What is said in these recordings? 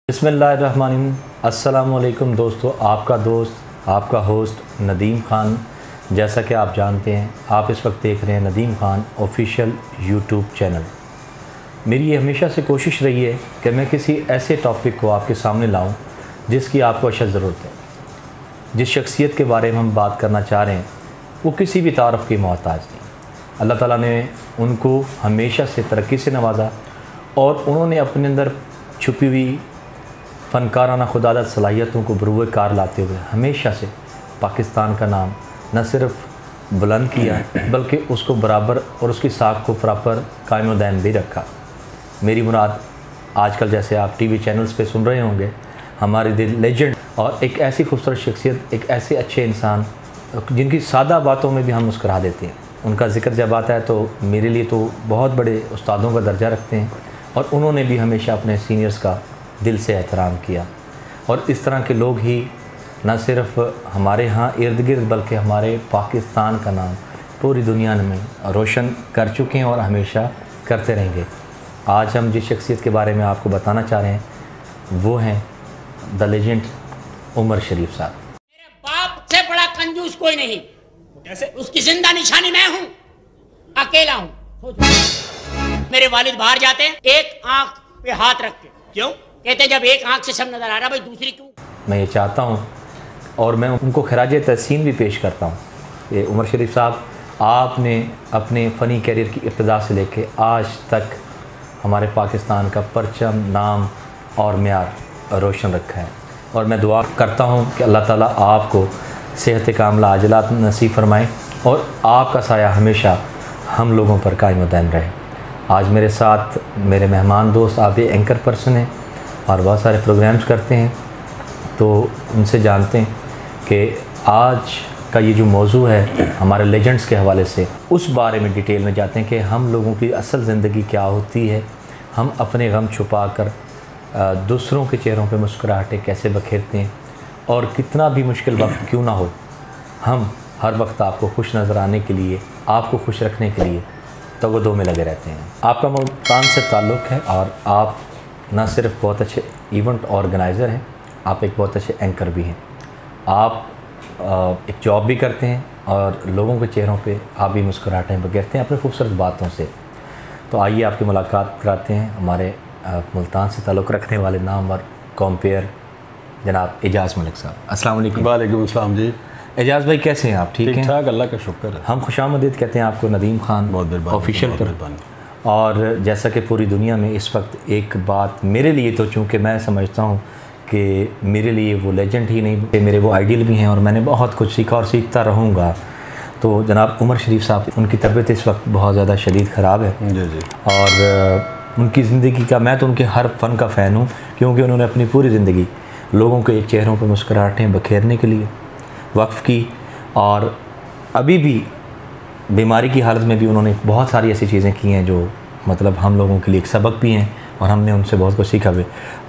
बिस्मिल्लाहिर्रहमानिर्रहीम। अस्सलामुअलैकुम दोस्तों, आपका दोस्त आपका होस्ट नदीम ख़ान। जैसा कि आप जानते हैं, आप इस वक्त देख रहे हैं Nadeem Khan official YouTube channel. मेरी ये हमेशा से कोशिश रही है कि मैं किसी ऐसे टॉपिक को आपके सामने लाऊं जिसकी आपको अशद ज़रूरत है। जिस शख्सियत के बारे में हम बात करना चाह रहे हैं वो किसी भी तारफ़ की मोहताज नहीं। अल्लाह ताला ने उनको हमेशा से तरक्की से नवाजा और उन्होंने अपने अंदर छुपी हुई फ़नकाराना खुदादत सलाहियतों को बरूए कार लाते हुए हमेशा से पाकिस्तान का नाम न सिर्फ बुलंद किया बल्कि उसको बराबर और उसकी साख को प्रॉपर कायम दायम भी रखा। मेरी मुराद आजकल जैसे आप टीवी चैनल्स पे सुन रहे होंगे, हमारे दिल लेजेंड और एक ऐसी खूबसूरत शख्सियत, एक ऐसे अच्छे इंसान जिनकी सादा बातों में भी हम मुस्करा देते हैं। उनका ज़िक्र जब आता है तो मेरे लिए तो बहुत बड़े उस्तादों का दर्जा रखते हैं और उन्होंने भी हमेशा अपने सीनियर्स का दिल से एहतराम किया। और इस तरह के लोग ही न सिर्फ हमारे यहाँ इर्द गिर्द बल्कि हमारे पाकिस्तान का नाम पूरी दुनिया में रोशन कर चुके हैं और हमेशा करते रहेंगे। आज हम जिस शख्सियत के बारे में आपको बताना चाह रहे हैं वो हैं द लेजेंड उमर शरीफ साहब। मेरे बाप से बड़ा कंजूस कोई नहीं। कैसे? उसकी जिंदा निशानी मैं हूँ, अकेला हूँ। मेरे वालिद बाहर जाते हैं एक आंख पे हाथ रख के। क्यों? कहते हैं जब एक आंख से सब नजर आ रहा भाई दूसरी क्यों? मैं ये चाहता हूँ और मैं उनको खराज तहसीन भी पेश करता हूँ। ये उमर शरीफ साहब, आपने अपने फ़नी कैरियर की इब्तिदा से लेके आज तक हमारे पाकिस्तान का परचम, नाम और म्यार रोशन रखा है और मैं दुआ करता हूँ कि अल्लाह ताला आपको सेहत कामला आजलात नसीब फरमाए और आपका साया हमेशा हम लोगों पर कायम दायम रहे। आज मेरे साथ मेरे मेहमान दोस्त, आप ये एंकर पर्सन हैं और बहुत सारे प्रोग्राम्स करते हैं, तो उनसे जानते हैं कि आज का ये जो मौजू है हमारे लेजेंड्स के हवाले से, उस बारे में डिटेल में जाते हैं कि हम लोगों की असल ज़िंदगी क्या होती है, हम अपने गम छुपा कर दूसरों के चेहरों पे मुस्कुराहटें कैसे बखेरते हैं और कितना भी मुश्किल वक्त क्यों ना हो, हम हर वक्त आपको खुश नज़र आने के लिए, आपको खुश रखने के लिए तगदो में लगे रहते हैं। आपका मुल्तान से ताल्लुक़ है और आप ना सिर्फ बहुत अच्छे इवेंट ऑर्गेनाइज़र हैं, आप एक बहुत अच्छे एंकर भी हैं। आप एक जॉब भी करते हैं और लोगों के चेहरों पे आप भी मुस्कुराहटें बखेरते हैं अपनी खूबसूरत बातों से। तो आइए आपकी मुलाकात कराते हैं हमारे मुल्तान से ताल्लुक़ रखने वाले नामवर कॉम्पेयर जनाब एजाज़ मलिक साहब। अस्सलाम वालेकुम। वालेकुम अस्सलाम जी। एजाज़ भाई कैसे हैं आप? ठीक हैं? ठाक, अल्लाह का शुक्र है। हम खुशामदीद कहते हैं आपको नदीम ख़ान ऑफिशियल पर। और जैसा कि पूरी दुनिया में इस वक्त एक बात मेरे लिए, तो चूँकि मैं समझता हूँ कि मेरे लिए वो लेजेंड ही नहीं, मेरे वो आइडियल भी हैं और मैंने बहुत कुछ सीखा और सीखता रहूँगा। तो जनाब उमर शरीफ साहब, उनकी तबीयत इस वक्त बहुत ज़्यादा शदीद ख़राब है जी जी। और उनकी ज़िंदगी का, मैं तो उनके हर फ़न का फ़ैन हूँ क्योंकि उन्होंने अपनी पूरी ज़िंदगी लोगों के चेहरों पर मुस्कुराहटें बखेरने के लिए वक्फ़ की और अभी भी बीमारी की हालत में भी उन्होंने बहुत सारी ऐसी चीज़ें की हैं जो मतलब हम लोगों के लिए एक सबक भी हैं और हमने उनसे बहुत कुछ सीखा भी।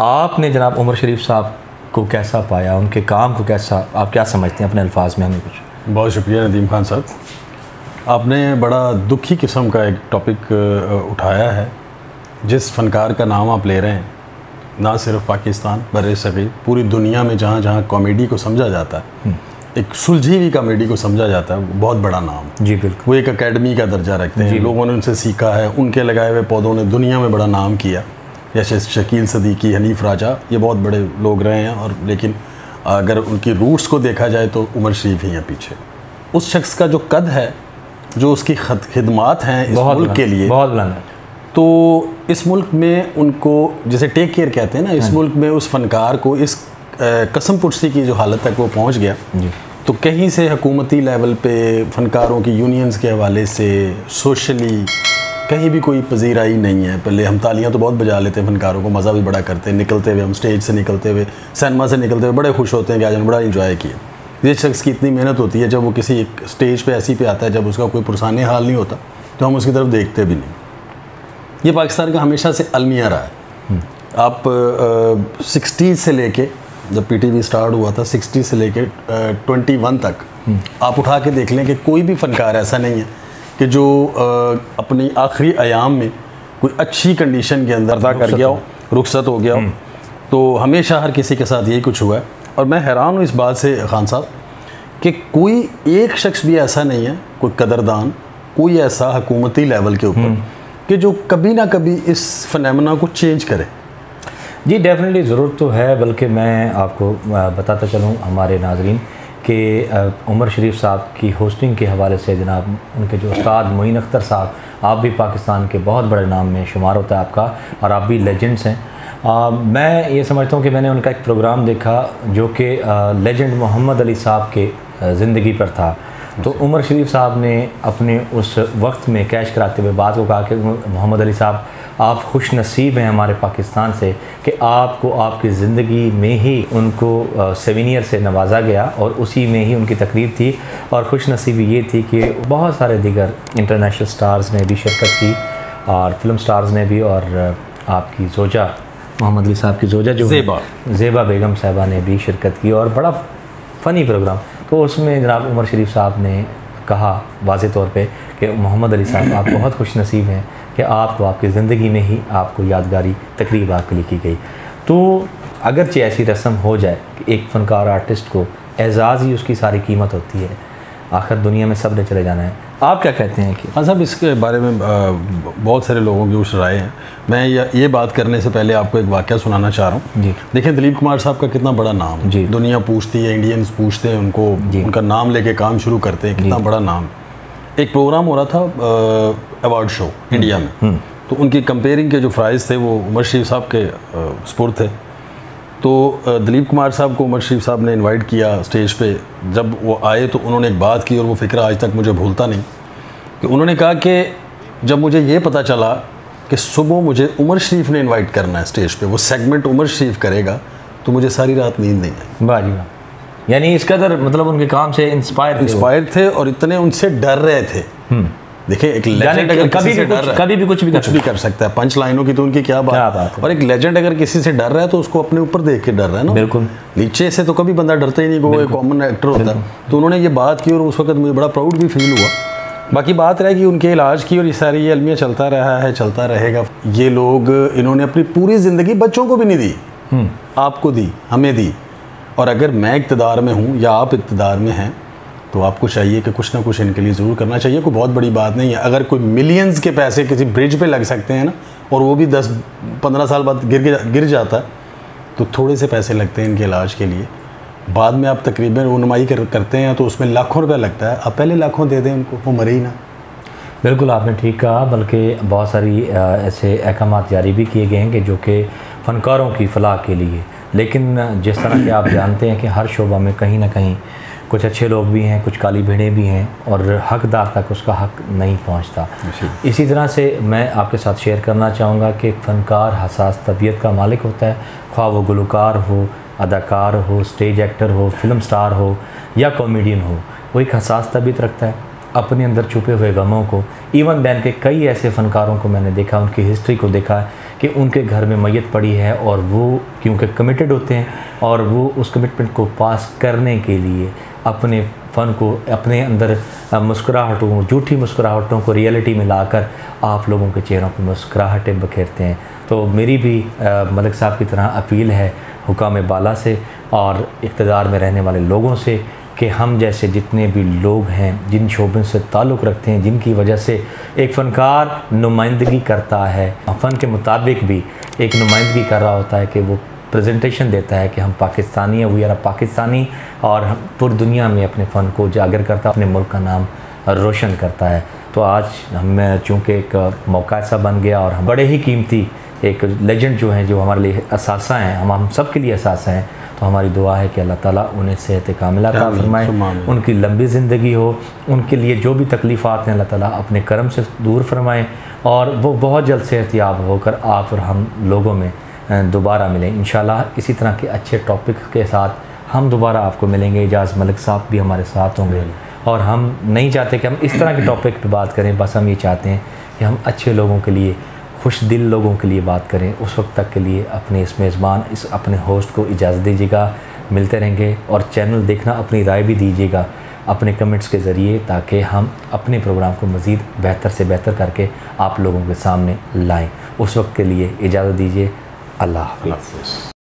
आपने जनाब उमर शरीफ साहब को कैसा पाया, उनके काम को कैसा, आप क्या समझते हैं अपने अल्फाज में हमें कुछ? बहुत शुक्रिया नदीम खान साहब, आपने बड़ा दुखी किस्म का एक टॉपिक उठाया है। जिस फ़नकार का नाम आप ले रहे हैं, ना सिर्फ पाकिस्तान बर-ए-सग़ीर, पूरी दुनिया में जहाँ जहाँ कॉमेडी को समझा जाता है, एक सुलझी हुई कॉमेडी को समझा जाता है, बहुत बड़ा नाम जी बिल्कुल। वो एक एकेडमी का दर्जा रखते हैं, लोगों ने उनसे सीखा है, उनके लगाए हुए पौधों ने दुनिया में बड़ा नाम किया। जैसे शकील सदीकी, हनीफ राजा, ये बहुत बड़े लोग रहे हैं और लेकिन अगर उनकी रूट्स को देखा जाए तो उमर शरीफ ही हैं पीछे। उस शख्स का जो कद है, जो उसकी खिदमात हैं इस मुल्क के लिए, बहुत बुलंद है। तो इस मुल्क में उनको जैसे टेक केयर कहते हैं ना, इस मुल्क में उस फनकार को इस कसम पुरसी की जो हालत तक वो पहुंच गया, तो कहीं से हुकूमती लेवल पे फ़नकारों की यूनियंस के हवाले से सोशली कहीं भी कोई पजीराई नहीं है। पहले हम तालियां तो बहुत बजा लेते हैं, फ़नकारों को मज़ा भी बड़ा करते हैं, निकलते हुए हम स्टेज से निकलते हुए, सिनेमा से निकलते हुए बड़े खुश होते हैं कि आज हम बड़ा इंजॉय किया। जिस शख्स की इतनी मेहनत होती है, जब वो किसी एक स्टेज पे ऐसी पे आता है जब उसका कोई पुरसाने हाल नहीं होता तो हम उसकी तरफ देखते भी नहीं। ये पाकिस्तान का हमेशा से अलमिया रहा है। आप 60 से लेके, जब पीटीवी स्टार्ट हुआ था, 60 से लेके 21 तक आप उठा के देख लें कि कोई भी फ़नकार ऐसा नहीं है कि जो अपनी आखिरी अयाम में कोई अच्छी कंडीशन के अंदर अदा कर गया हो, रुखसत हो गया हो। तो हमेशा हर किसी के साथ यही कुछ हुआ है। और मैं हैरान हूँ इस बात से खान साहब कि कोई एक शख्स भी ऐसा नहीं है, कोई कदरदान, कोई ऐसा हुकूमती लेवल के ऊपर कि जो कभी ना कभी इस फिनोमेना को चेंज करे। जी डेफिनेटली ज़रूरत तो है, बल्कि मैं आपको बताता चलूँ हमारे नाजरीन कि उमर शरीफ साहब की होस्टिंग के हवाले से जनाब उनके जो उस्ताद मोइन अख्तर साहब, आप भी पाकिस्तान के बहुत बड़े नाम में शुमार होता है आपका, और आप भी लेजेंड्स हैं। मैं ये समझता हूँ कि मैंने उनका एक प्रोग्राम देखा जो कि लेजेंड मोहम्मद अली साहब के ज़िंदगी पर था। तो उमर शरीफ साहब ने अपने उस वक्त में कैश कराते हुए बात को कहा कि मोहम्मद अली साहब, आप खुश नसीब हैं हमारे पाकिस्तान से कि आपको आपकी ज़िंदगी में ही उनको सेवेनियर से नवाजा गया, और उसी में ही उनकी तकरीब थी। और खुश नसीबी ये थी कि बहुत सारे दीगर इंटरनेशनल स्टार्स ने भी शिरकत की, और फिल्म स्टार्स ने भी, और आपकी जोजा मोहम्मद अली साहब की जोजा जो ज़ेबा बेगम साहिबा ने भी शिरकत की, और बड़ा फ़नी प्रोग्राम। तो उसमें जनाब उमर शरीफ साहब ने कहा वाज़ेह तौर पे कि मोहम्मद अली साहब, आप बहुत खुश नसीब हैं कि आपको आपकी ज़िंदगी में ही आपको यादगारी तकरीब आपके लिए की गई। तो अगरचे ऐसी रस्म हो जाए कि एक फ़नकार आर्टिस्ट को एजाज़ ही उसकी सारी कीमत होती है, आखिर दुनिया में सब ने चले जाना है। आप क्या कहते हैं कि? हाँ साहब, इसके बारे में बहुत सारे लोगों की उस राय है। मैं ये बात करने से पहले आपको एक वाक़या सुनाना चाह रहा हूँ जी। देखिए दिलीप कुमार साहब का कितना बड़ा नाम जी, दुनिया पूछती है, इंडियंस पूछते हैं उनको, उनका नाम लेके काम शुरू करते हैं, कितना बड़ा नाम। एक प्रोग्राम हो रहा था अवार्ड शो इंडिया में, तो उनकी कंपेयरिंग के जो प्राइज़ थे वो उमर शरीफ साहब के स्पुर्द थे। तो दिलीप कुमार साहब को उमर शरीफ साहब ने इनवाइट किया स्टेज पे। जब वो आए तो उन्होंने एक बात की, और वो फ़िक्र आज तक मुझे भूलता नहीं, कि उन्होंने कहा कि जब मुझे ये पता चला कि सुबह मुझे उमर शरीफ ने इनवाइट करना है स्टेज पे, वो सेगमेंट उमर शरीफ करेगा, तो मुझे सारी रात नींद नहीं आई। वाह जी वाह, यानी इस कदर मतलब उनके काम से इंस्पायर थे, और इतने उनसे डर रहे थे। देखिए एक लेजेंड अगर कभी भी कुछ भी कर सकता है, पंच लाइनों की तो उनकी क्या बात है। और एक लेजेंड अगर किसी से डर रहा है तो उसको अपने ऊपर देख के डर रहा है ना, बिल्कुल। नीचे से तो कभी बंदा डरता ही नहीं, वो एक कॉमन एक्टर होता है। तो उन्होंने ये बात की और उस वक्त मुझे बड़ा प्राउड भी फील हुआ। बाकी बात रहे कि उनके इलाज की, और ये सारी ये अलमिया चलता रहा है, चलता रहेगा। ये लोग इन्होंने अपनी पूरी ज़िंदगी बच्चों को भी नहीं दी, आपको दी, हमें दी। और अगर मैं इक़्तिदार में हूँ या आप इक़्तिदार में हैं तो आपको चाहिए कि कुछ ना कुछ इनके लिए ज़रूर करना चाहिए। कोई बहुत बड़ी बात नहीं है। अगर कोई मिलियंस के पैसे किसी ब्रिज पे लग सकते हैं ना, और वो भी 10-15 साल बाद गिर जाता है, तो थोड़े से पैसे लगते हैं इनके इलाज के लिए। बाद में आप तकरीबन रनमाई करते हैं तो उसमें लाखों रुपया लगता है। आप पहले लाखों दे दें उनको, वो मरे ही ना। बिल्कुल आपने ठीक कहा, बल्कि बहुत सारी ऐसे अहकाम जारी भी किए गए हैं कि जो कि फ़नकारों की फ़लाह के लिए। लेकिन जिस तरह के आप जानते हैं कि हर शोबा में कहीं ना कहीं कुछ अच्छे लोग भी हैं, कुछ काली भेड़ें भी हैं, और हकदार तक उसका हक नहीं पहुंचता। इसी तरह से मैं आपके साथ शेयर करना चाहूँगा कि एक फ़नकार हसास तबीयत का मालिक होता है, ख्वाह वो गुलकार हो, अदाकार हो, स्टेज एक्टर हो, फिल्म स्टार हो या कॉमेडियन हो, वो एक हसास तबीयत रखता है अपने अंदर छुपे हुए गमों को। इवन दैन के कई ऐसे फ़नकारों को मैंने देखा, उनकी हिस्ट्री को देखा कि उनके घर में मैयत पड़ी है, और वो क्योंकि कमिटेड होते हैं और वो उस कमिटमेंट को पास करने के लिए अपने फ़न को, अपने अंदर मुस्कुराहटों, झूठी मुस्कुराहटों को रियलिटी में लाकर आप लोगों के चेहरों पर मुस्कुराहटें बखेरते हैं। तो मेरी भी मलिक साहब की तरह अपील है हुकाम बाला से और इक़्तिदार में रहने वाले लोगों से कि हम जैसे जितने भी लोग हैं, जिन शोबों से ताल्लुक़ रखते हैं, जिनकी वजह से एक फ़नकार नुमाइंदगी करता है, फ़न के मुताबिक भी एक नुमाइंदगी कर रहा होता है कि वो प्रेजेंटेशन देता है कि हम पाकिस्तानी हैं, वी आर पाकिस्तानी, और पूरी दुनिया में अपने फ़न को उजागर करता है, अपने मुल्क का नाम रोशन करता है। तो आज हम चूँकि एक मौका ऐसा बन गया, और हम बड़े ही कीमती एक लेजेंड जो हैं, जो हमारे लिए असासा हैं, हम सब के लिए असासा हैं, तो हमारी दुआ है कि अल्लाह ताला उन्हें सेहत कामिला अता फरमाए, उनकी लंबी ज़िंदगी हो, उनके लिए जो भी तकलीफ़ात हैं अल्लाह ताला अपने करम से दूर फरमाएँ, और वो बहुत जल्द सेहतयाब होकर आप और हम लोगों में दोबारा मिलें इंशाल्लाह। इसी तरह के अच्छे टॉपिक के साथ हम दोबारा आपको मिलेंगे। इजाज़ मलिक साहब भी हमारे साथ होंगे, और हम नहीं चाहते कि हम इस तरह के टॉपिक पे बात करें, बस हम ये चाहते हैं कि हम अच्छे लोगों के लिए, खुश दिल लोगों के लिए बात करें। उस वक्त तक के लिए अपने इस मेज़बान, अपने होस्ट को इजाज़त दीजिएगा। मिलते रहेंगे, और चैनल देखना, अपनी राय भी दीजिएगा। अपने कमेंट्स के ज़रिए, ताकि हम अपने प्रोग्राम को मज़ीद बेहतर से बेहतर करके आप लोगों के सामने लाएं। उस वक्त के लिए इजाज़त दीजिए। अल्लाह हाफ़िज़।